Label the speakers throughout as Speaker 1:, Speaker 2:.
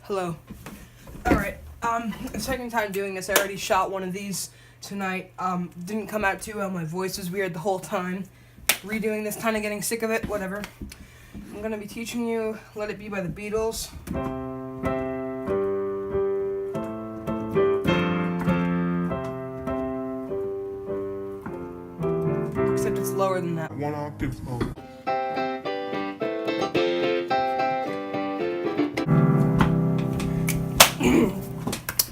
Speaker 1: Hello. Alright, the second time doing this. I already shot one of these tonight. Didn't come out too well. My voice was weird the whole time. Redoing this, kind of getting sick of it, whatever. I'm gonna be teaching you Let It Be by the Beatles. Except it's lower than that.
Speaker 2: One octave lower.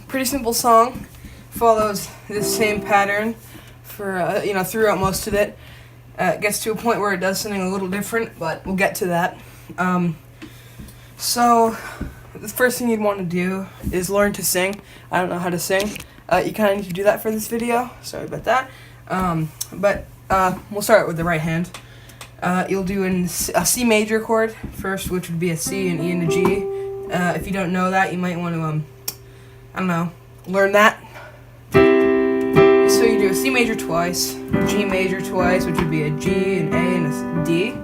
Speaker 1: Pretty simple song. Follows this same pattern for throughout most of it. It gets to a point where it does something a little different, but we'll get to that. So the first thing you'd want to do is learn to sing. I don't know how to sing. You kind of need to do that for this video. Sorry about that. We'll start with the right hand. You'll do a C major chord first, which would be a C, an E, and a G. If you don't know that, you might want to, learn that. So you do a C major twice, G major twice, which would be a G, an A, and a D.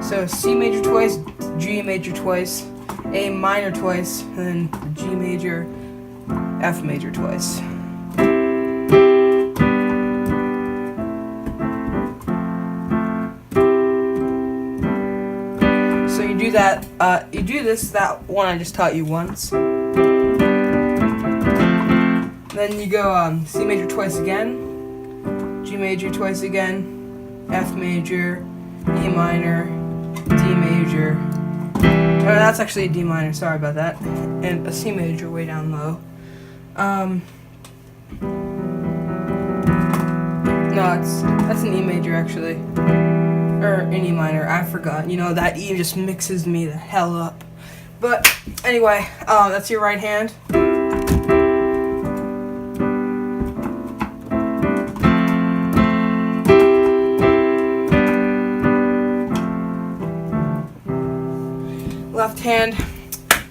Speaker 1: So C major twice, G major twice, A minor twice, and then G major, F major twice. So you do that, that one I just taught you once. Then you go C major twice again, G major twice again, F major, E minor, D major. Oh, that's actually a D minor, sorry about that. And a C major way down low. No, that's an E major actually. Or an E minor, I forgot. You know, that E just mixes me the hell up. But anyway, that's your right hand. Left hand,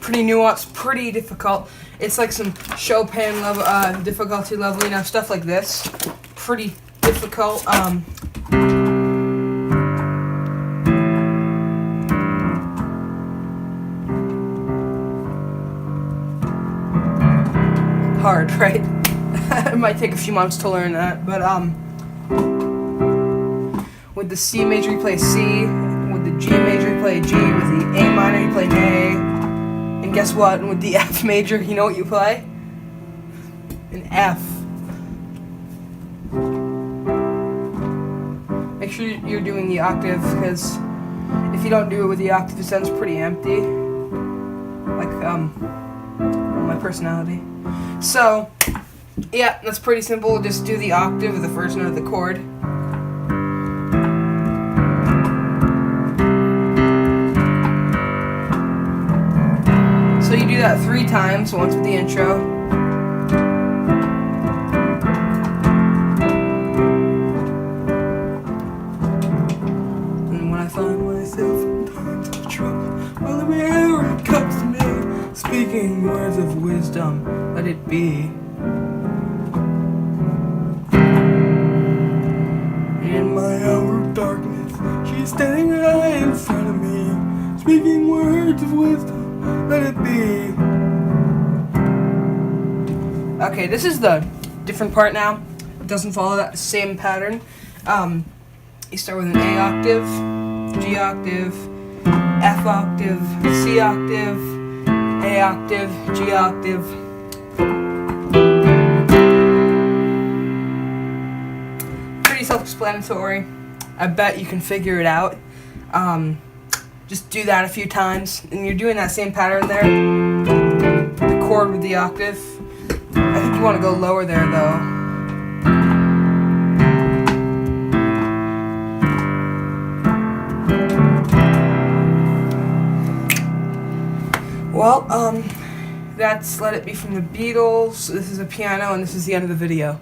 Speaker 1: pretty nuanced, pretty difficult. It's like some Chopin level, difficulty level, stuff like this. Pretty difficult. Hard, right? It might take a few months to learn that, but with the C major you play C, with the G major you play G, with the A minor you play A, and guess what? With the F major, you know what you play? An F. Make sure you're doing the octave, because if you don't do it with the octave, it sounds pretty empty. Like, my personality. So, yeah, that's pretty simple. Just do the octave of the first note of the chord. So you do that 3 times, once with the intro. And when I find myself in times of trouble, well, the mirror comes to me, speaking words of wisdom, let it be. In my hour of darkness, she's standing right in front of me, speaking words of wisdom, let it be. Okay, this is the different part now. It doesn't follow that same pattern. You start with an A octave, G octave, F octave, C octave, A octave, G octave. Pretty self-explanatory. I bet you can figure it out. Just do that a few times, and you're doing that same pattern there. The chord with the octave. I think you want to go lower there though. Well, that's Let It Be from the Beatles. This is a piano, and this is the end of the video.